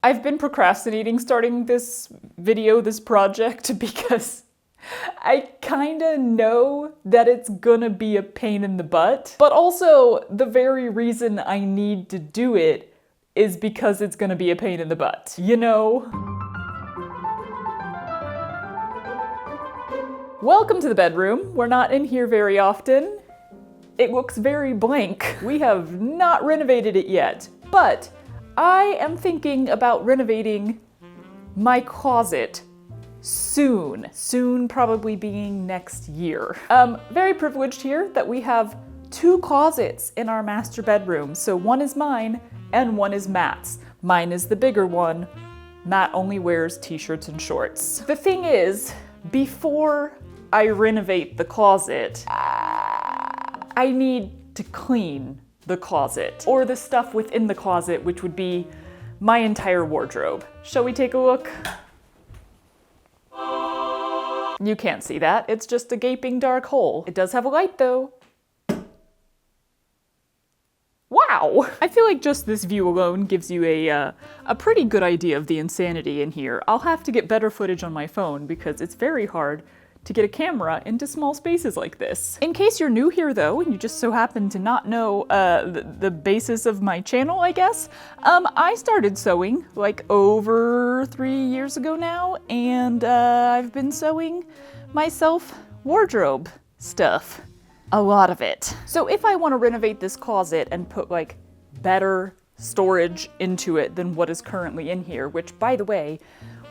I've been procrastinating starting this project, because I kinda know that it's gonna be a pain in the butt, but also the very reason I need to do it is because it's gonna be a pain in the butt, you know? Welcome to the bedroom. We're not in here very often. It looks very blank. We have not renovated it yet, but I am thinking about renovating my closet soon. Soon probably being next year. Very privileged here that we have 2 closets in our master bedroom. So one is mine and one is Matt's. Mine is the bigger one. Matt only wears t-shirts and shorts. The thing is, before I renovate the closet, I need to clean the closet, or the stuff within the closet, which would be my entire wardrobe. Shall we take a look? You can't see that, it's just a gaping dark hole. It does have a light though. Wow! I feel like just this view alone gives you a pretty good idea of the insanity in here. I'll have to get better footage on my phone because it's very hard to get a camera into small spaces like this. In case you're new here though, and you just so happen to not know the basis of my channel, I guess, I started sewing like over 3 years ago now, and I've been sewing myself wardrobe stuff. A lot of it. So if I want to renovate this closet and put like better storage into it than what is currently in here, which by the way,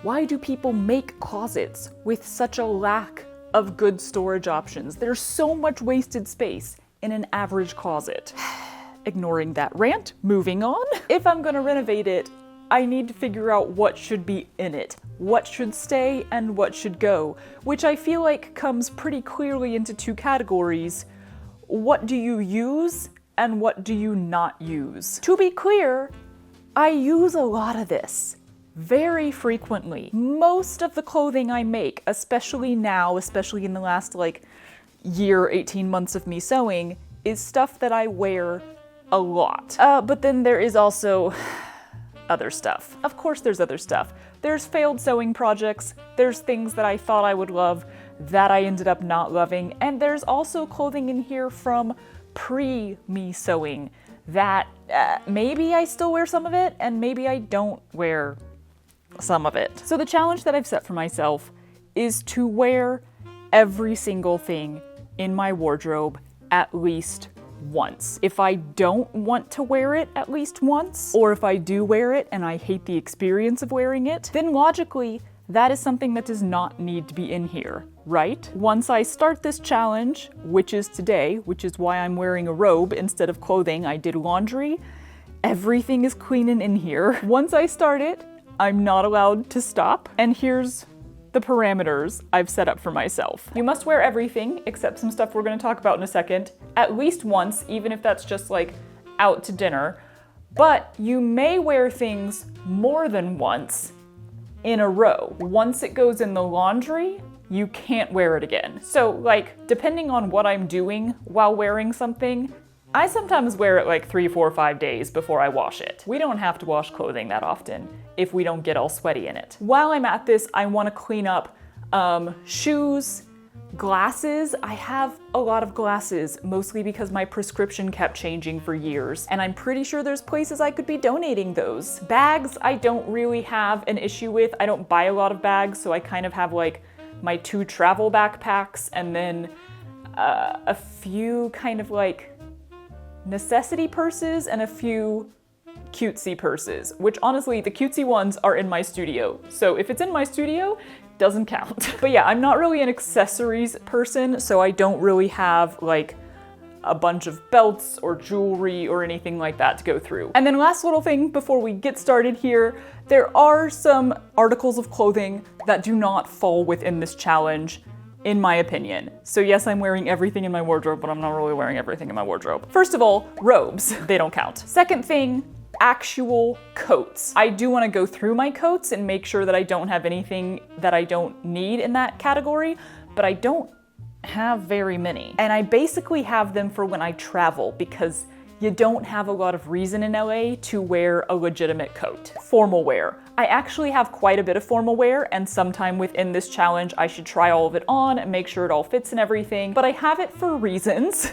why do people make closets with such a lack of good storage options? There's so much wasted space in an average closet. Ignoring that rant, moving on. If I'm gonna renovate it, I need to figure out what should be in it, what should stay and what should go, which I feel like comes pretty clearly into 2 categories. What do you use and what do you not use? To be clear, I use a lot of this. Very frequently. Most of the clothing I make, especially now, especially in the last like year, 18 months of me sewing, is stuff that I wear a lot. But then there is also other stuff. Of course there's other stuff. There's failed sewing projects, there's things that I thought I would love that I ended up not loving, and there's also clothing in here from pre-me sewing that maybe I still wear some of it and maybe I don't wear some of it. So the challenge that I've set for myself is to wear every single thing in my wardrobe at least once. If I don't want to wear it at least once, or if I do wear it and I hate the experience of wearing it, then logically that is something that does not need to be in here, right? Once I start this challenge, which is today, which is why I'm wearing a robe instead of clothing, I did laundry, everything is clean and in here. Once I start it, I'm not allowed to stop, and here's the parameters I've set up for myself. You must wear everything, except some stuff we're gonna talk about in a second, at least once, even if that's just like out to dinner, but you may wear things more than once in a row. Once it goes in the laundry, you can't wear it again. So like, depending on what I'm doing while wearing something, I sometimes wear it like 3, 4, 5 days before I wash it. We don't have to wash clothing that often if we don't get all sweaty in it. While I'm at this, I want to clean up shoes, glasses. I have a lot of glasses, mostly because my prescription kept changing for years, and I'm pretty sure there's places I could be donating those. Bags, I don't really have an issue with. I don't buy a lot of bags, so I kind of have like my 2 travel backpacks and then a few kind of like necessity purses and a few cutesy purses, which honestly, the cutesy ones are in my studio. So if it's in my studio, doesn't count. But yeah, I'm not really an accessories person, so I don't really have like a bunch of belts or jewelry or anything like that to go through. And then last little thing before we get started here, there are some articles of clothing that do not fall within this challenge, in my opinion. So yes, I'm wearing everything in my wardrobe, but I'm not really wearing everything in my wardrobe. First of all, robes, they don't count. Second thing, actual coats. I do want to go through my coats and make sure that I don't have anything that I don't need in that category, but I don't have very many. And I basically have them for when I travel, because you don't have a lot of reason in LA to wear a legitimate coat. Formal wear. I actually have quite a bit of formal wear, and sometime within this challenge I should try all of it on and make sure it all fits and everything, but I have it for reasons.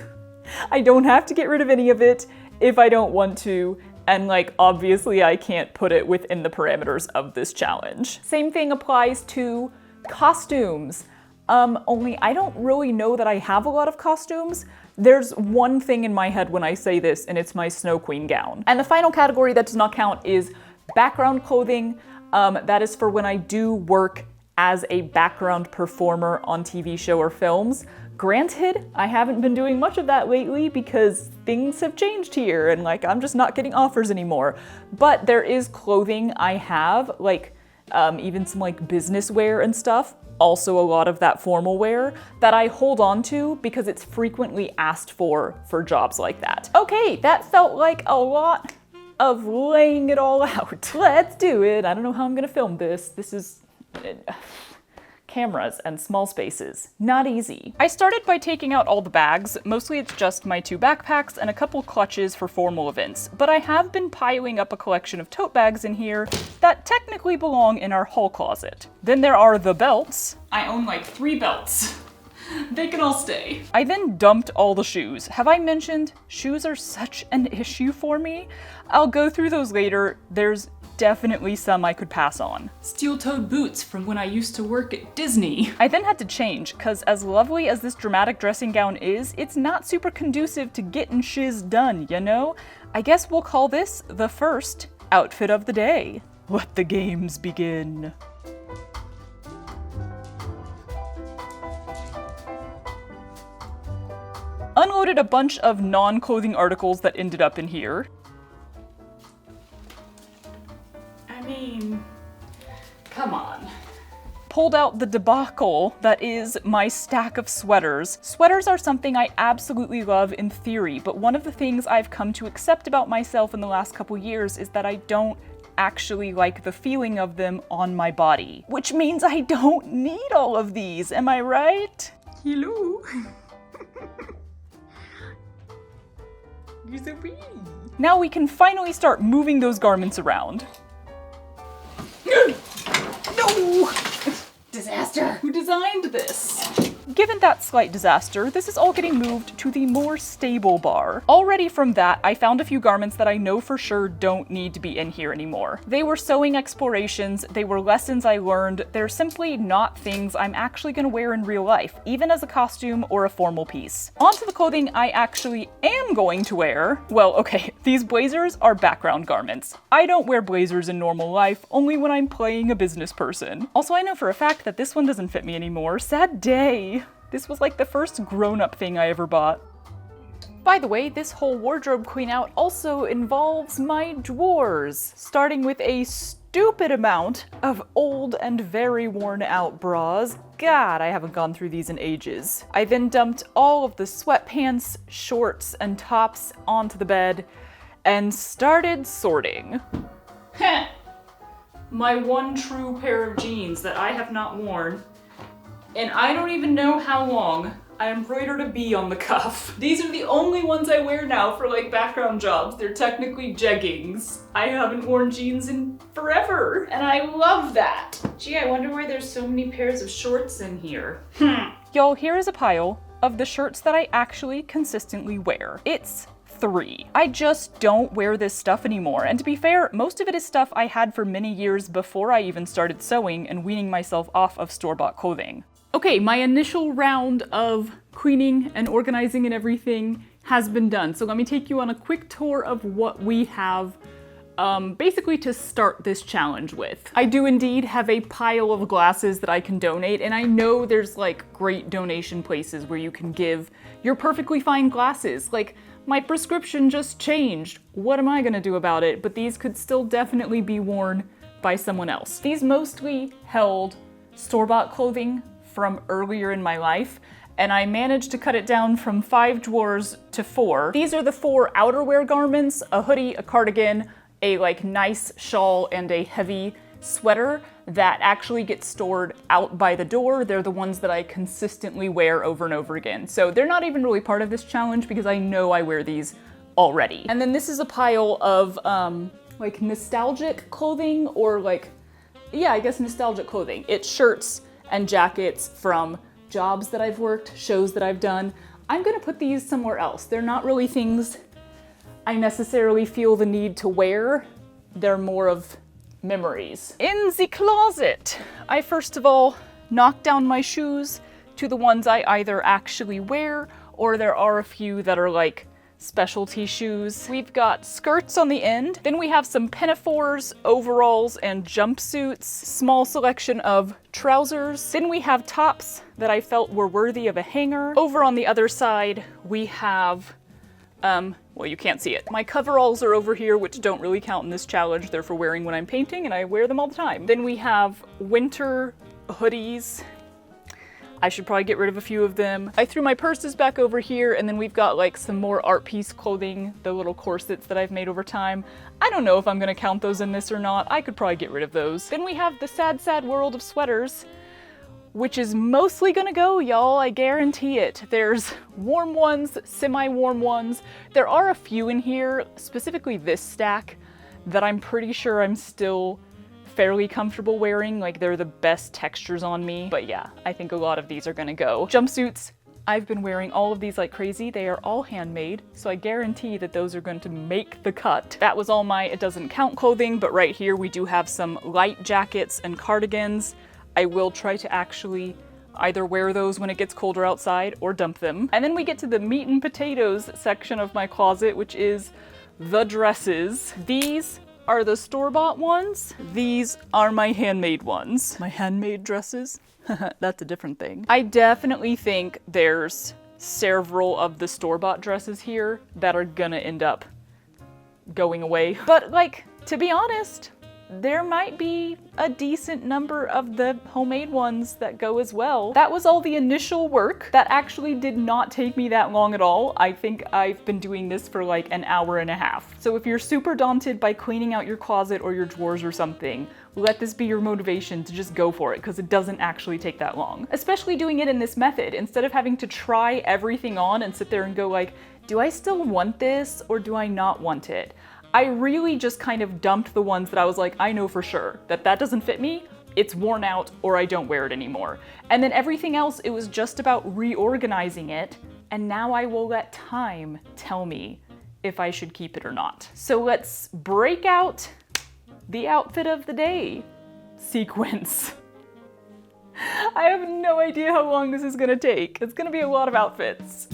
I don't have to get rid of any of it if I don't want to, and like obviously I can't put it within the parameters of this challenge. Same thing applies to costumes. Only I don't really know that I have a lot of costumes. There's one thing in my head when I say this, and it's my Snow Queen gown. And the final category that does not count is background clothing. That is for when I do work as a background performer on TV show or films. Granted, I haven't been doing much of that lately because things have changed here and like I'm just not getting offers anymore. But there is clothing I have, like even some like business wear and stuff, also a lot of that formal wear that I hold on to because it's frequently asked for jobs like that. Okay, that felt like a lot of laying it all out. Let's do it. I don't know how I'm gonna film this. This is cameras and small spaces. Not easy. I started by taking out all the bags. Mostly it's just my 2 backpacks and a couple clutches for formal events, but I have been piling up a collection of tote bags in here that technically belong in our hall closet. Then there are the belts. I own like 3 belts. They can all stay. I then dumped all the shoes. Have I mentioned shoes are such an issue for me? I'll go through those later. There's definitely some I could pass on. Steel-toed boots from when I used to work at Disney. I then had to change, cause as lovely as this dramatic dressing gown is, it's not super conducive to getting shiz done, you know? I guess we'll call this the first outfit of the day. Let the games begin. Unloaded a bunch of non-clothing articles that ended up in here. I mean, come on. Pulled out the debacle that is my stack of sweaters. Sweaters are something I absolutely love in theory, but one of the things I've come to accept about myself in the last couple years is that I don't actually like the feeling of them on my body, which means I don't need all of these, am I right? Hello. You're so pretty. Now we can finally start moving those garments around. No! Disaster! Who designed this? Given that slight disaster, this is all getting moved to the more stable bar. Already from that, I found a few garments that I know for sure don't need to be in here anymore. They were sewing explorations, they were lessons I learned, they're simply not things I'm actually gonna wear in real life, even as a costume or a formal piece. Onto the clothing I actually am going to wear. Well, okay, these blazers are background garments. I don't wear blazers in normal life, only when I'm playing a business person. Also, I know for a fact that this one doesn't fit me anymore. Sad day. This was like the first grown-up thing I ever bought. By the way, this whole wardrobe clean out also involves my drawers, starting with a stupid amount of old and very worn out bras. God, I haven't gone through these in ages. I then dumped all of the sweatpants, shorts, and tops onto the bed and started sorting. Heh! My one true pair of jeans that I have not worn. And I don't even know how long. I embroidered a bee on the cuff. These are the only ones I wear now for like background jobs. They're technically jeggings. I haven't worn jeans in forever, and I love that. Gee, I wonder why there's so many pairs of shorts in here. Y'all, here is a pile of the shirts that I actually consistently wear. It's 3. I just don't wear this stuff anymore, and to be fair, most of it is stuff I had for many years before I even started sewing and weaning myself off of store-bought clothing. Okay, my initial round of cleaning and organizing and everything has been done. So let me take you on a quick tour of what we have basically to start this challenge with. I do indeed have a pile of glasses that I can donate, and I know there's like great donation places where you can give your perfectly fine glasses. Like, my prescription just changed. What am I gonna do about it? But these could still definitely be worn by someone else. These mostly held store-bought clothing from earlier in my life, and I managed to cut it down from 5 drawers to 4. These are the 4 outerwear garments: a hoodie, a cardigan, a like nice shawl, and a heavy sweater that actually get stored out by the door. They're the ones that I consistently wear over and over again. So they're not even really part of this challenge because I know I wear these already. And then this is a pile of like nostalgic clothing, or like, yeah, I guess nostalgic clothing. It's shirts and jackets from jobs that I've worked, shows that I've done. I'm gonna put these somewhere else. They're not really things I necessarily feel the need to wear. They're more of memories. In the closet, I first of all knocked down my shoes to the ones I either actually wear, or there are a few that are like specialty shoes. We've got skirts on the end. Then we have some pinafores, overalls, and jumpsuits. Small selection of trousers. Then we have tops that I felt were worthy of a hanger. Over on the other side, we have, well, you can't see it. My coveralls are over here, which don't really count in this challenge. They're for wearing when I'm painting, and I wear them all the time. Then we have winter hoodies. I should probably get rid of a few of them. I threw my purses back over here, and then we've got like some more art piece clothing, the little corsets that I've made over time. I don't know if I'm gonna count those in this or not. I could probably get rid of those. Then we have the sad, sad world of sweaters, which is mostly gonna go, y'all, I guarantee it. There's warm ones, semi-warm ones. There are a few in here, specifically this stack, that I'm pretty sure I'm still fairly comfortable wearing. Like, they're the best textures on me. But yeah, I think a lot of these are gonna go. Jumpsuits, I've been wearing all of these like crazy. They are all handmade, so I guarantee that those are going to make the cut. That was all my it doesn't count clothing, but right here we do have some light jackets and cardigans. I will try to actually either wear those when it gets colder outside or dump them. And then we get to the meat and potatoes section of my closet, which is the dresses. These are the store-bought ones. These are my handmade ones. My handmade dresses? That's a different thing. I definitely think there's several of the store-bought dresses here that are gonna end up going away. But like, to be honest, there might be a decent number of the homemade ones that go as well. That was all the initial work. That actually did not take me that long at all. I think I've been doing this for like an hour and a half. So if you're super daunted by cleaning out your closet or your drawers or something, let this be your motivation to just go for it, because it doesn't actually take that long. Especially doing it in this method, instead of having to try everything on and sit there and go like, do I still want this or do I not want it? I really just kind of dumped the ones that I was like, I know for sure that that doesn't fit me, it's worn out, or I don't wear it anymore. And then everything else, it was just about reorganizing it, and now I will let time tell me if I should keep it or not. So let's break out the outfit of the day sequence. I have no idea how long this is gonna take. It's gonna be a lot of outfits.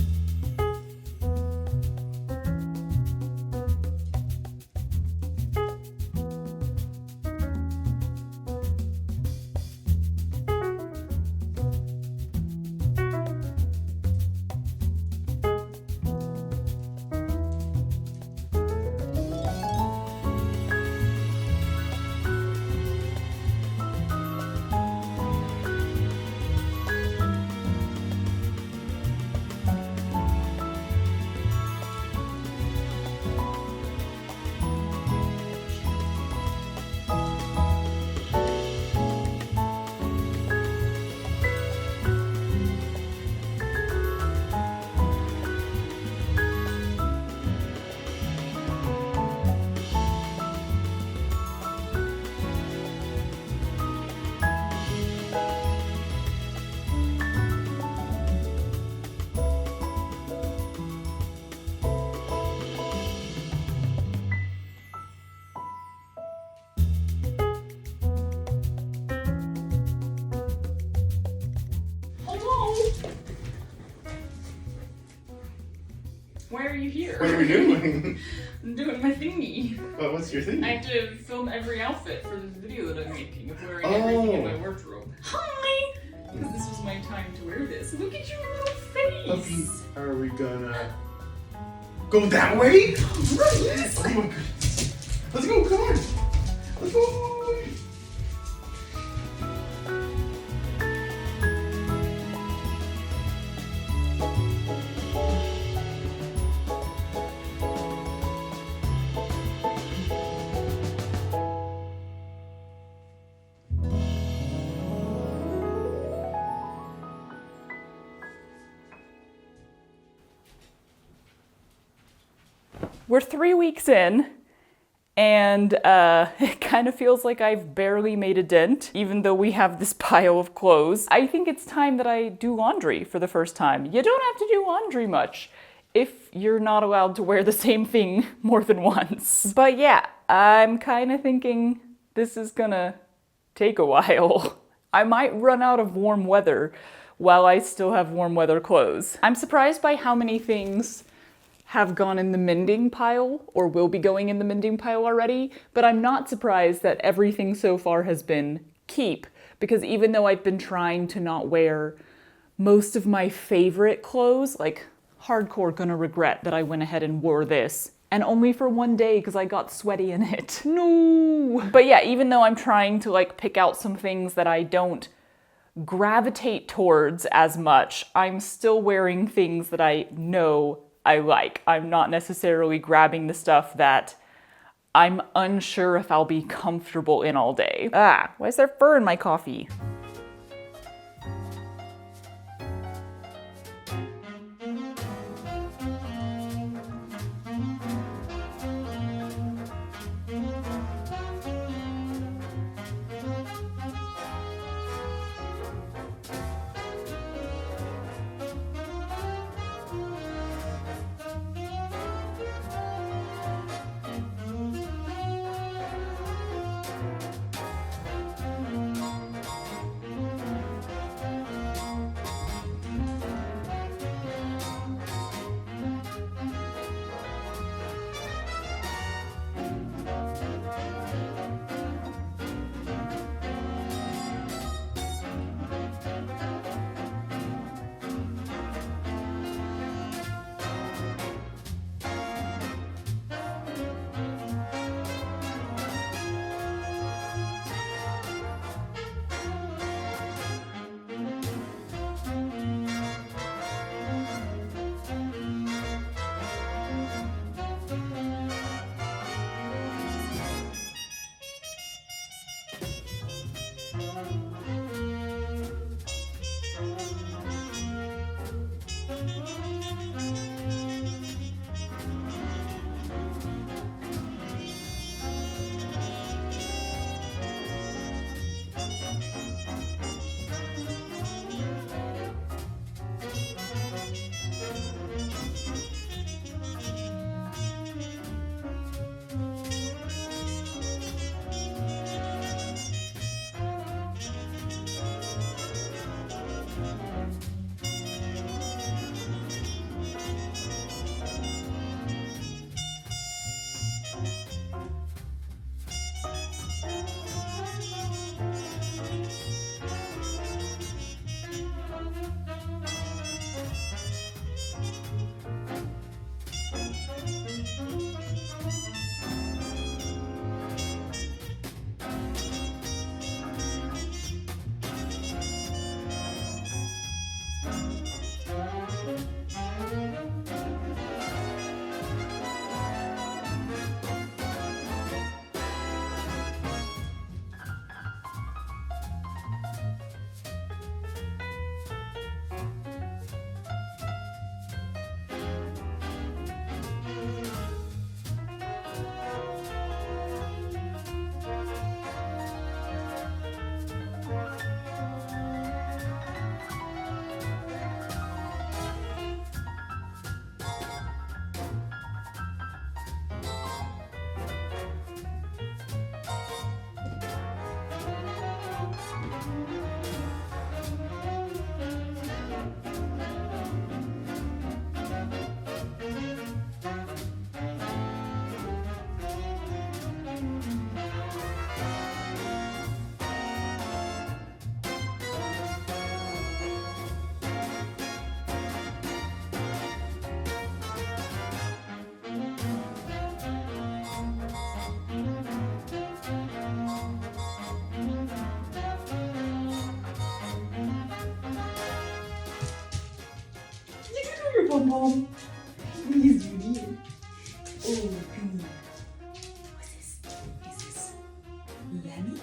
Why are you here? What are we doing? I'm doing my thingy. Well, what's your thing? I have to film every outfit for this video that I'm making of wearing everything in my wardrobe. Hi! Because this was my time to wear this. Look at your little face! Okay, are we gonna go that way? Right! Oh my god. Let's go, come on! Let's go! We're 3 weeks in, and it kind of feels like I've barely made a dent, even though we have this pile of clothes. I think it's time that I do laundry for the first time. You don't have to do laundry much if you're not allowed to wear the same thing more than once. But yeah, I'm kind of thinking this is gonna take a while. I might run out of warm weather while I still have warm weather clothes. I'm surprised by how many things have gone in the mending pile or will be going in the mending pile already, but I'm not surprised that everything so far has been keep, because even though I've been trying to not wear most of my favorite clothes, like hardcore gonna regret that I went ahead and wore this, and only for one day because I got sweaty in it. No! But yeah, even though I'm trying to like pick out some things that I don't gravitate towards as much, I'm still wearing things that I know I like. I'm not necessarily grabbing the stuff that I'm unsure if I'll be comfortable in all day. Ah, why is there fur in my coffee? Mom. Please, you need it. Oh, come here. What's this? Is this Lemmy?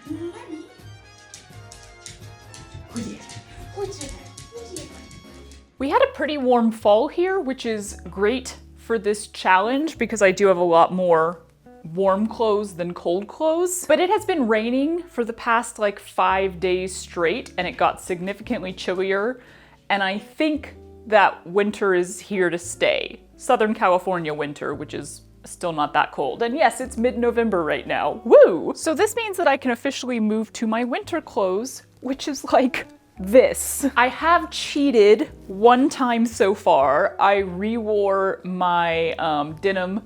Lemmy? Who's it? Who's it? Who's it? We had a pretty warm fall here, which is great for this challenge because I do have a lot more warm clothes than cold clothes. But it has been raining for the past like 5 days straight, and it got significantly chillier. And I think that winter is here to stay. Southern California winter, which is still not that cold. And yes, it's mid-November right now. Woo! So this means that I can officially move to my winter clothes, which is like this. I have cheated one time so far. I re-wore my denim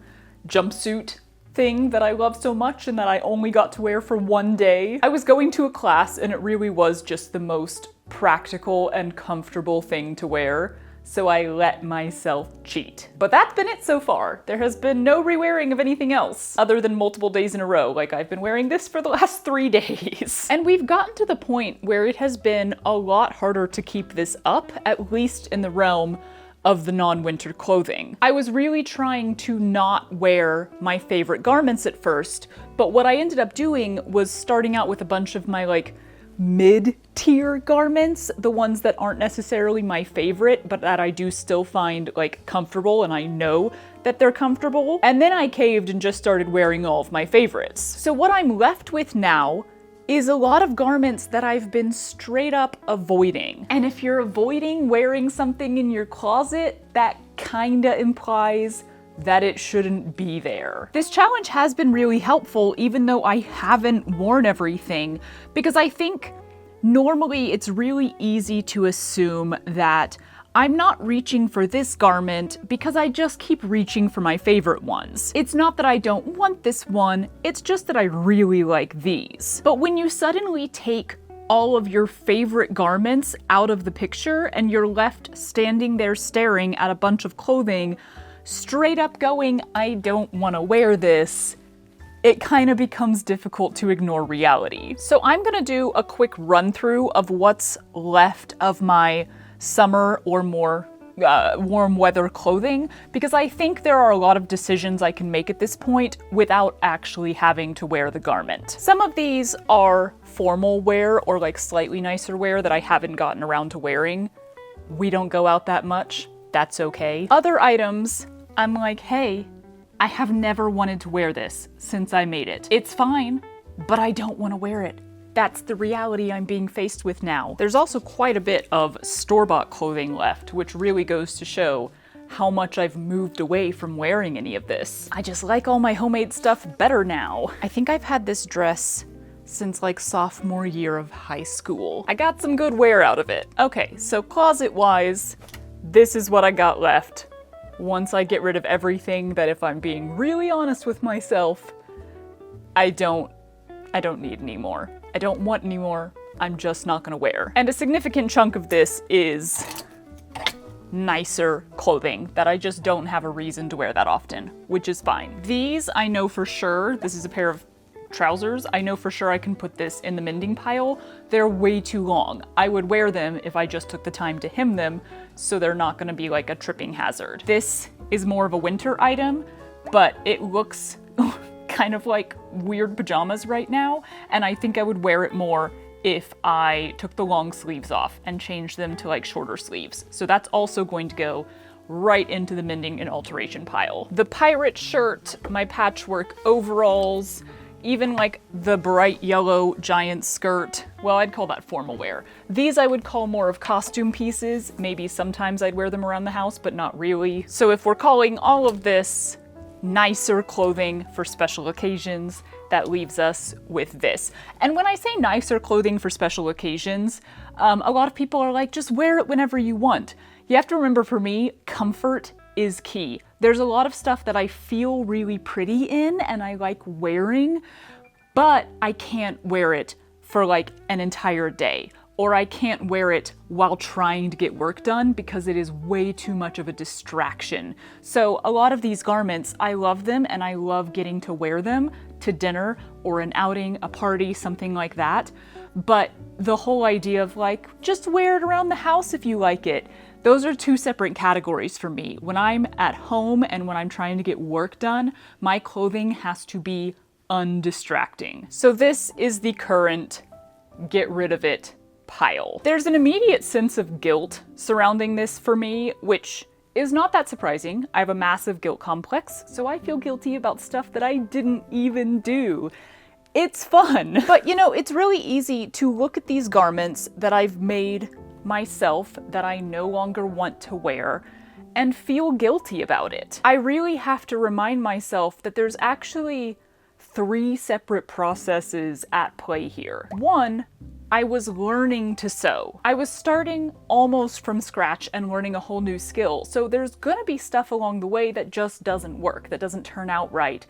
jumpsuit thing that I love so much and that I only got to wear for one day. I was going to a class and it really was just the most practical and comfortable thing to wear. So I let myself cheat. But that's been it so far. There has been no re-wearing of anything else other than multiple days in a row. Like I've been wearing this for the last 3 days. And we've gotten to the point where it has been a lot harder to keep this up, at least in the realm of the non-winter clothing. I was really trying to not wear my favorite garments at first, but what I ended up doing was starting out with a bunch of my like mid-tier garments, the ones that aren't necessarily my favorite, but that I do still find like comfortable and I know that they're comfortable. And then I caved and just started wearing all of my favorites. So what I'm left with now is a lot of garments that I've been straight up avoiding. And if you're avoiding wearing something in your closet, that kinda implies that it shouldn't be there. This challenge has been really helpful, even though I haven't worn everything, because I think normally it's really easy to assume that I'm not reaching for this garment because I just keep reaching for my favorite ones. It's not that I don't want this one, it's just that I really like these. But when you suddenly take all of your favorite garments out of the picture and you're left standing there staring at a bunch of clothing, straight up going, I don't want to wear this, it kind of becomes difficult to ignore reality. So I'm gonna do a quick run through of what's left of my summer or more warm weather clothing, because I think there are a lot of decisions I can make at this point without actually having to wear the garment. Some of these are formal wear or like slightly nicer wear that I haven't gotten around to wearing. We don't go out that much, that's okay. Other items, I'm like, hey, I have never wanted to wear this since I made it. It's fine, but I don't want to wear it. That's the reality I'm being faced with now. There's also quite a bit of store-bought clothing left, which really goes to show how much I've moved away from wearing any of this. I just like all my homemade stuff better now. I think I've had this dress since like sophomore year of high school. I got some good wear out of it. Okay, so closet-wise, this is what I got left. Once I get rid of everything that, if I'm being really honest with myself, I don't need anymore. I don't want anymore. I'm just not gonna wear. And a significant chunk of this is nicer clothing that I just don't have a reason to wear that often, which is fine. These I know for sure, this is a pair of trousers, I know for sure I can put this in the mending pile. They're way too long. I would wear them if I just took the time to hem them, so they're not gonna be like a tripping hazard. This is more of a winter item, but it looks kind of like weird pajamas right now, and I think I would wear it more if I took the long sleeves off and changed them to like shorter sleeves. So that's also going to go right into the mending and alteration pile. The pirate shirt, my patchwork overalls, even like the bright yellow giant skirt, well, I'd call that formal wear. These I would call more of costume pieces. Maybe sometimes I'd wear them around the house, but not really. So if we're calling all of this nicer clothing for special occasions, that leaves us with this. And when I say nicer clothing for special occasions, a lot of people are like, just wear it whenever you want. You have to remember, for me, comfort is key. There's a lot of stuff that I feel really pretty in and I like wearing, but I can't wear it for like an entire day, or I can't wear it while trying to get work done because it is way too much of a distraction. So a lot of these garments, I love them and I love getting to wear them to dinner or an outing, a party, something like that. But the whole idea of like, just wear it around the house if you like it, those are two separate categories for me. When I'm at home and when I'm trying to get work done, my clothing has to be undistracting. So this is the current get rid of it pile. There's an immediate sense of guilt surrounding this for me, which is not that surprising. I have a massive guilt complex, so I feel guilty about stuff that I didn't even do. It's fun. But you know, it's really easy to look at these garments that I've made myself that I no longer want to wear and feel guilty about it. I really have to remind myself that there's actually 3 separate processes at play here. One, I was learning to sew. I was starting almost from scratch and learning a whole new skill. So there's gonna be stuff along the way that just doesn't work, that doesn't turn out right.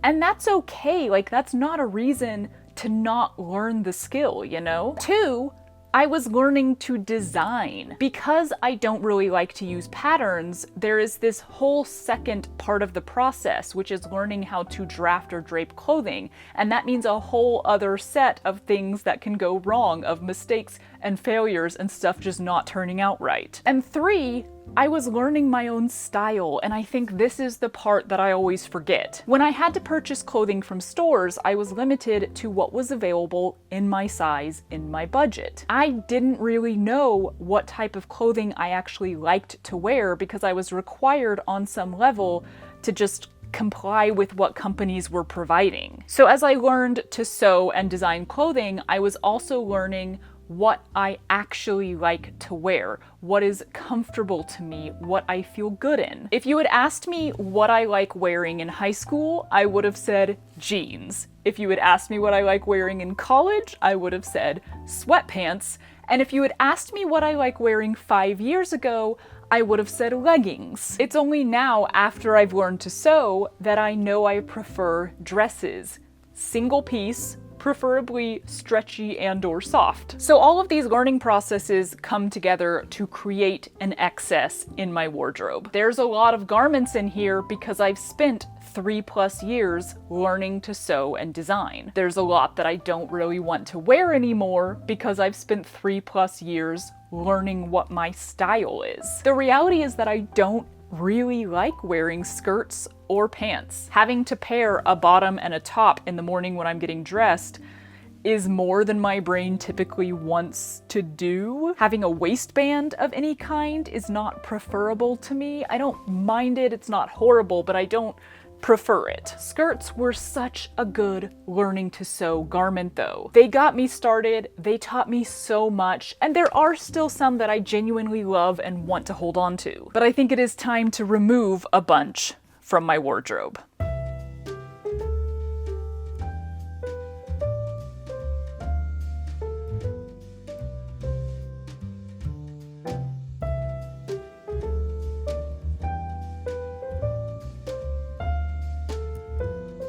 And that's okay, like that's not a reason to not learn the skill, you know? 2, I was learning to design. Because I don't really like to use patterns, there is this whole second part of the process, which is learning how to draft or drape clothing. And that means a whole other set of things that can go wrong, of mistakes and failures and stuff just not turning out right. And 3, I was learning my own style, and I think this is the part that I always forget. When I had to purchase clothing from stores, I was limited to what was available in my size, in my budget. I didn't really know what type of clothing I actually liked to wear because I was required on some level to just comply with what companies were providing. So as I learned to sew and design clothing, I was also learning what I actually like to wear, what is comfortable to me, what I feel good in. If you had asked me what I like wearing in high school, I would have said jeans. If you had asked me what I like wearing in college, I would have said sweatpants. And if you had asked me what I like wearing 5 years ago, I would have said leggings. It's only now, after I've learned to sew, that I know I prefer dresses. Single piece, preferably stretchy and/or soft. So all of these learning processes come together to create an excess in my wardrobe. There's a lot of garments in here because I've spent 3+ years learning to sew and design. There's a lot that I don't really want to wear anymore because I've spent 3+ years learning what my style is. The reality is that I don't really like wearing skirts or pants. Having to pair a bottom and a top in the morning when I'm getting dressed is more than my brain typically wants to do. Having a waistband of any kind is not preferable to me. I don't mind it, it's not horrible, but I don't prefer it. Skirts were such a good learning to sew garment though. They got me started, they taught me so much, and there are still some that I genuinely love and want to hold on to. But I think it is time to remove a bunch from my wardrobe.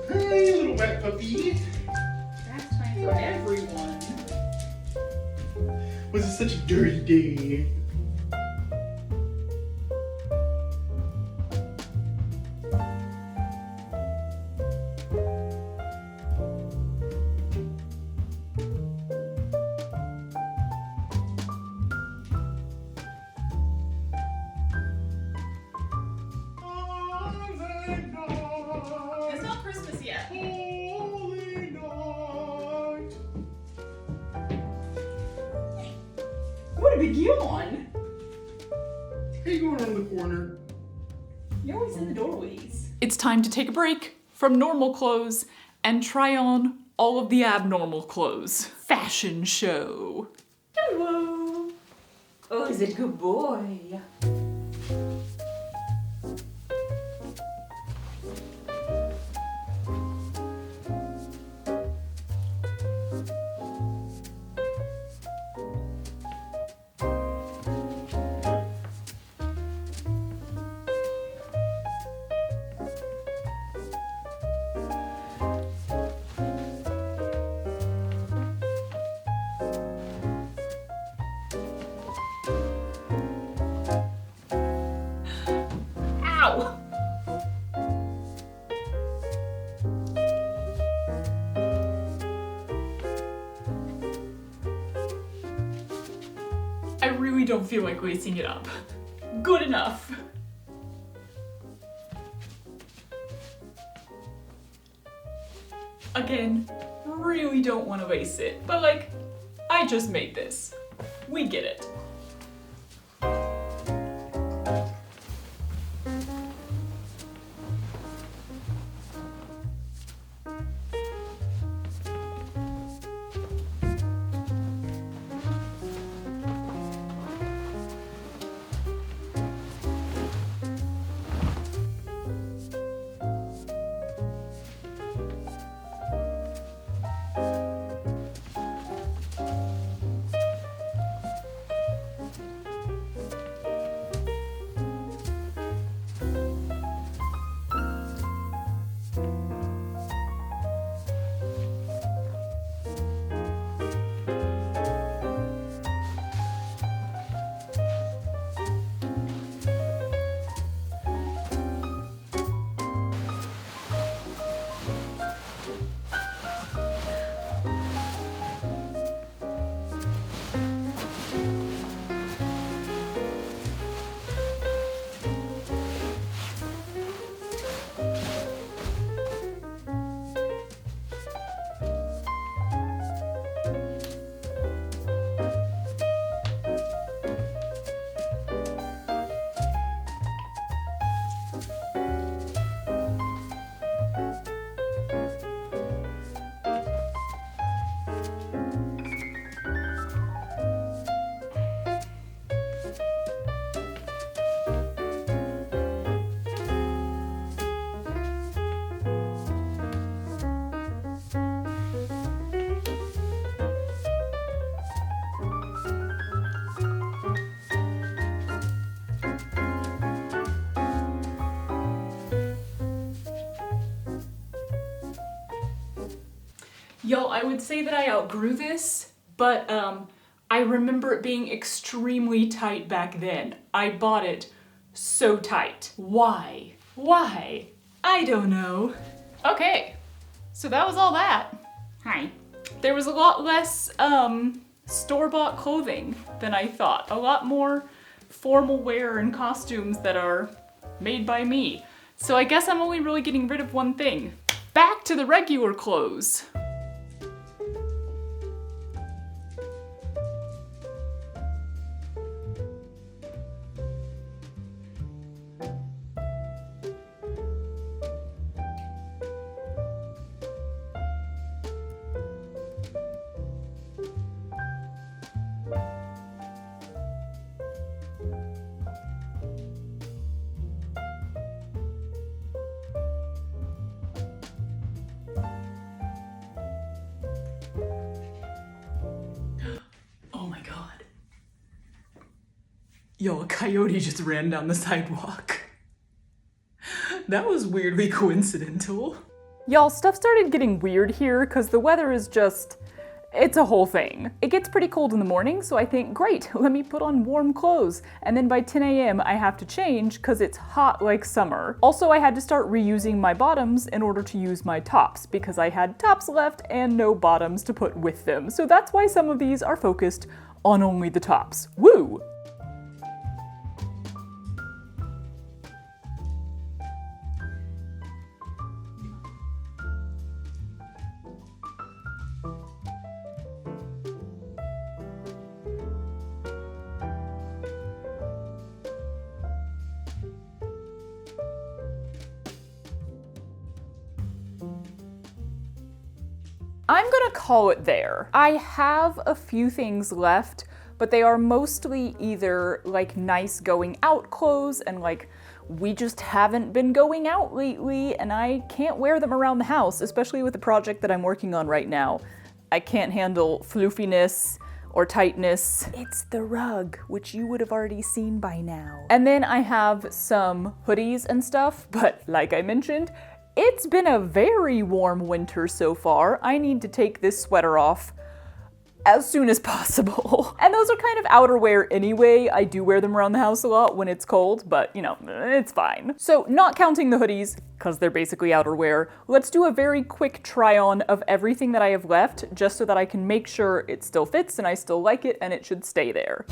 Hey, little wet puppy. That's time for everyone. Was it such a dirty day? It's not Christmas yet. Holy night. What a big yawn! How you going around the corner? You're always in the doorways. It's time to take a break from normal clothes and try on all of the abnormal clothes. Fashion show. Hello. Oh, he's a good boy. Ow! I really don't feel like lacing it up. Good enough. Again, really don't want to lace it, but like, I just made this. We get it. Y'all, I would say that I outgrew this, but I remember it being extremely tight back then. I bought it so tight. Why? Why? I don't know. Okay, so that was all that. Hi. There was a lot less store-bought clothing than I thought. A lot more formal wear and costumes that are made by me. So I guess I'm only really getting rid of one thing. Back to the regular clothes. Yo, a coyote just ran down the sidewalk. That was weirdly coincidental. Y'all, stuff started getting weird here because the weather is just, it's a whole thing. It gets pretty cold in the morning, so I think, great, let me put on warm clothes. And then by 10 a.m. I have to change because it's hot like summer. Also, I had to start reusing my bottoms in order to use my tops because I had tops left and no bottoms to put with them. So that's why some of these are focused on only the tops. Woo! I'm gonna call it there. I have a few things left, but they are mostly either like nice going out clothes and like we just haven't been going out lately and I can't wear them around the house, especially with the project that I'm working on right now. I can't handle floofiness or tightness. It's the rug, which you would have already seen by now. And then I have some hoodies and stuff, but like I mentioned, it's been a very warm winter so far. I need to take this sweater off as soon as possible. And those are kind of outerwear anyway. I do wear them around the house a lot when it's cold, but you know, it's fine. So not counting the hoodies, because they're basically outerwear, let's do a very quick try on of everything that I have left, just so that I can make sure it still fits and I still like it and it should stay there.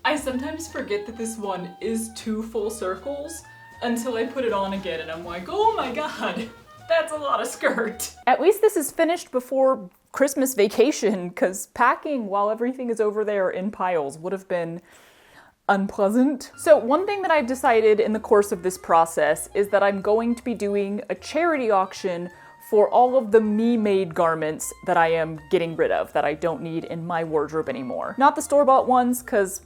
I sometimes forget that this one is 2 full circles until I put it on again and I'm like, oh my god, that's a lot of skirt. At least this is finished before Christmas vacation, because packing while everything is over there in piles would have been unpleasant. So one thing that I've decided in the course of this process is that I'm going to be doing a charity auction for all of the me-made garments that I am getting rid of, that I don't need in my wardrobe anymore. Not the store-bought ones, because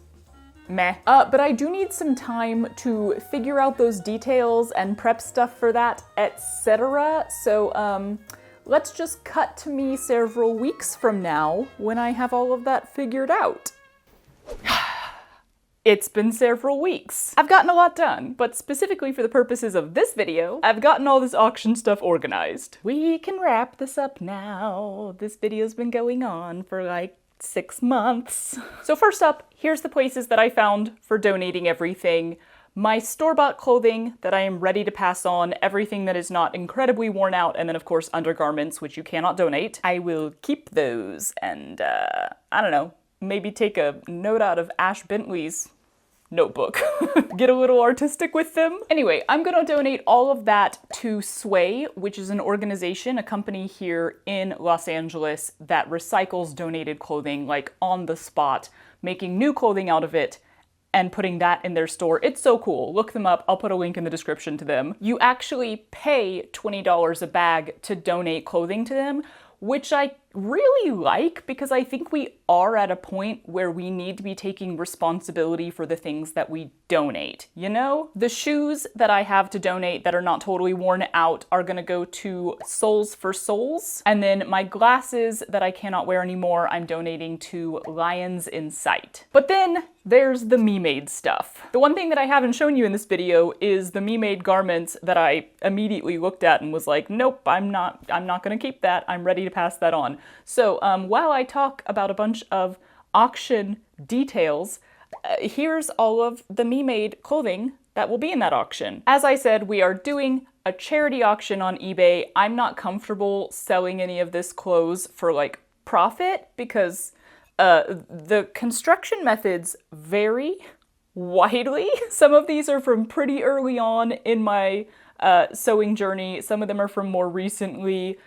meh. But I do need some time to figure out those details and prep stuff for that, etc. So let's just cut to me several weeks from now when I have all of that figured out. It's been several weeks. I've gotten a lot done, but specifically for the purposes of this video, I've gotten all this auction stuff organized. We can wrap this up now. This video's been going on for like 6 months. So first up, here's the places that I found for donating everything. My store-bought clothing that I am ready to pass on, everything that is not incredibly worn out, and then of course undergarments, which you cannot donate. I will keep those and, I don't know, maybe take a note out of Ash Bentley's notebook. Get a little artistic with them. Anyway, I'm gonna donate all of that to Sway, which is an organization, a company here in Los Angeles that recycles donated clothing, like on the spot, making new clothing out of it and putting that in their store. It's so cool. Look them up. I'll put a link in the description to them. You actually pay $20 a bag to donate clothing to them, which I really like because I think we are at a point where we need to be taking responsibility for the things that we donate, you know? The shoes that I have to donate that are not totally worn out are gonna go to Souls for Souls, and then my glasses that I cannot wear anymore, I'm donating to Lions in Sight. But then there's the me-made stuff. The one thing that I haven't shown you in this video is the me-made garments that I immediately looked at and was like, nope, I'm not gonna keep that. I'm ready to pass that on. So while I talk about a bunch of auction details, here's all of the me-made clothing that will be in that auction. As I said, we are doing a charity auction on eBay. I'm not comfortable selling any of this clothes for like profit because the construction methods vary widely. Some of these are from pretty early on in my sewing journey. Some of them are from more recently.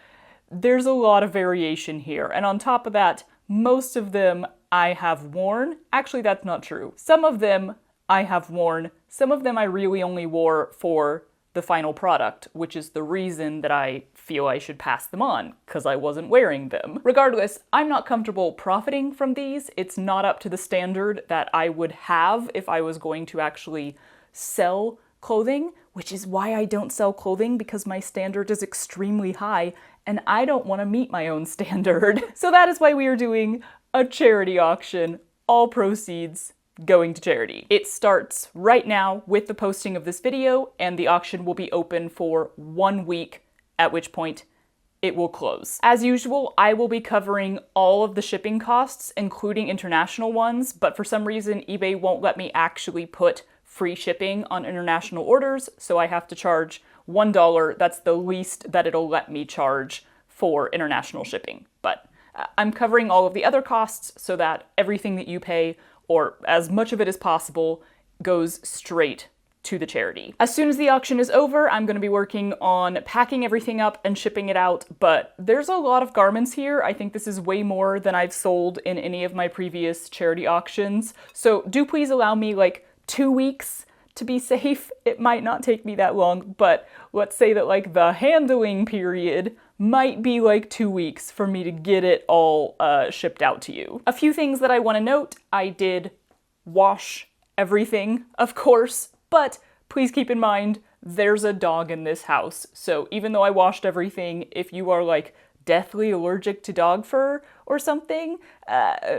There's a lot of variation here. And on top of that, most of them I have worn. Actually, that's not true. Some of them I have worn. Some of them I really only wore for the final product, which is the reason that I feel I should pass them on, because I wasn't wearing them. Regardless, I'm not comfortable profiting from these. It's not up to the standard that I would have if I was going to actually sell clothing, which is why I don't sell clothing, because my standard is extremely high and I don't want to meet my own standard. So that is why we are doing a charity auction, all proceeds going to charity. It starts right now with the posting of this video, and the auction will be open for 1 week, at which point it will close. As usual, I will be covering all of the shipping costs, including international ones, but for some reason eBay won't let me actually put free shipping on international orders, so I have to charge $1. That's the least that it'll let me charge for international shipping. But I'm covering all of the other costs so that everything that you pay, or as much of it as possible, goes straight to the charity. As soon as the auction is over, I'm going to be working on packing everything up and shipping it out, but there's a lot of garments here. I think this is way more than I've sold in any of my previous charity auctions, so do please allow me like 2 weeks to be safe. It might not take me that long, but let's say that like the handling period might be like 2 weeks for me to get it all shipped out to you. A few things that I want to note: I did wash everything, of course, but please keep in mind there's a dog in this house. So even though I washed everything, if you are like deathly allergic to dog fur or something,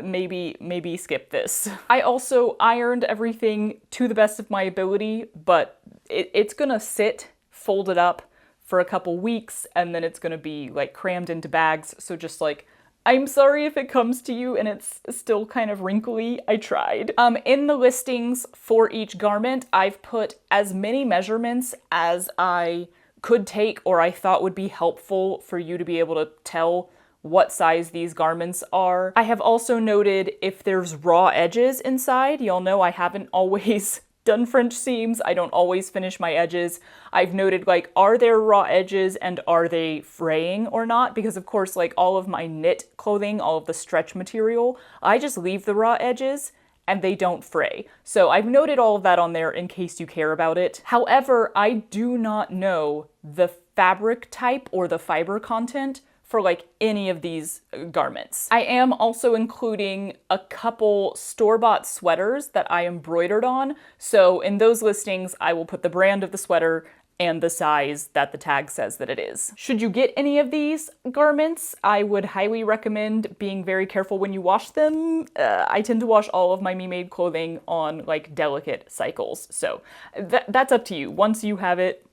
maybe skip this. I also ironed everything to the best of my ability, but it's gonna sit folded up for a couple weeks and then it's gonna be like crammed into bags. So just like, I'm sorry if it comes to you and it's still kind of wrinkly. I tried. In the listings for each garment, I've put as many measurements as I could take or I thought would be helpful for you to be able to tell what size these garments are. I have also noted if there's raw edges inside. Y'all know I haven't always done French seams. I don't always finish my edges. I've noted like, are there raw edges and are they fraying or not? Because of course, like all of my knit clothing, all of the stretch material, I just leave the raw edges and they don't fray. So I've noted all of that on there in case you care about it. However, I do not know the fabric type or the fiber content for like any of these garments. I am also including a couple store-bought sweaters that I embroidered on. So in those listings, I will put the brand of the sweater and the size that the tag says that it is. Should you get any of these garments, I would highly recommend being very careful when you wash them. I tend to wash all of my me-made clothing on like delicate cycles, so that's up to you. Once you have it,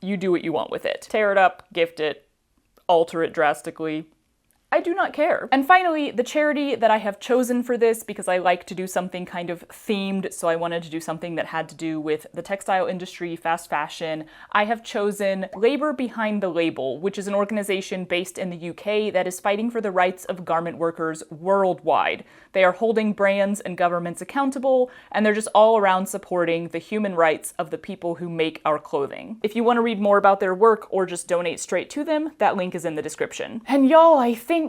you do what you want with it. Tear it up, gift it, alter it drastically. I do not care. And finally, the charity that I have chosen for this, because I like to do something kind of themed, so I wanted to do something that had to do with the textile industry, fast fashion, I have chosen Labor Behind the Label, which is an organization based in the UK that is fighting for the rights of garment workers worldwide. They are holding brands and governments accountable, and they're just all around supporting the human rights of the people who make our clothing. If you want to read more about their work or just donate straight to them, that link is in the description. And y'all, I think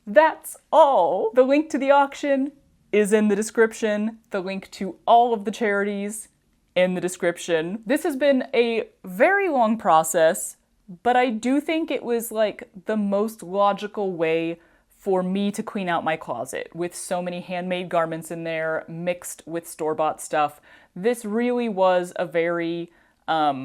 that's all. The link to the auction is in the description. The link to all of the charities in the description. This has been a very long process, but I do think it was like the most logical way for me to clean out my closet with so many handmade garments in there mixed with store-bought stuff. This really was a very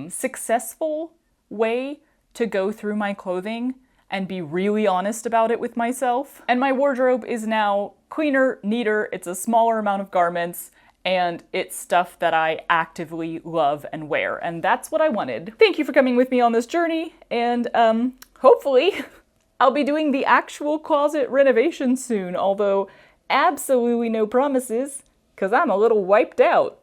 successful way to go through my clothing and be really honest about it with myself. And my wardrobe is now cleaner, neater, it's a smaller amount of garments, and it's stuff that I actively love and wear, and that's what I wanted. Thank you for coming with me on this journey, and hopefully I'll be doing the actual closet renovation soon, although absolutely no promises, because I'm a little wiped out.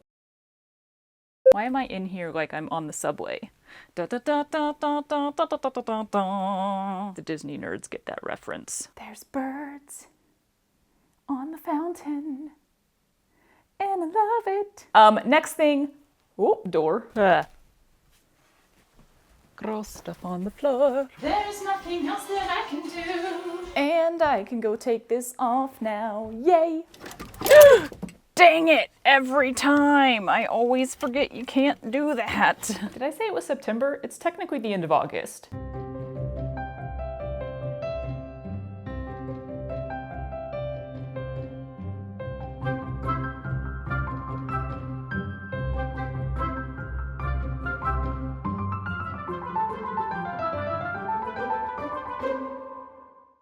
Why am I in here like I'm on the subway? Da, da, da, da, da, da, da, da, da, da, da. The Disney nerds get that reference. There's birds on the fountain, and I love it. Next thing, oh, door. Gross stuff on the floor. There's nothing else that I can do. And I can go take this off now. Yay! Dang it! Every time! I always forget you can't do that. Did I say it was September? It's technically the end of August.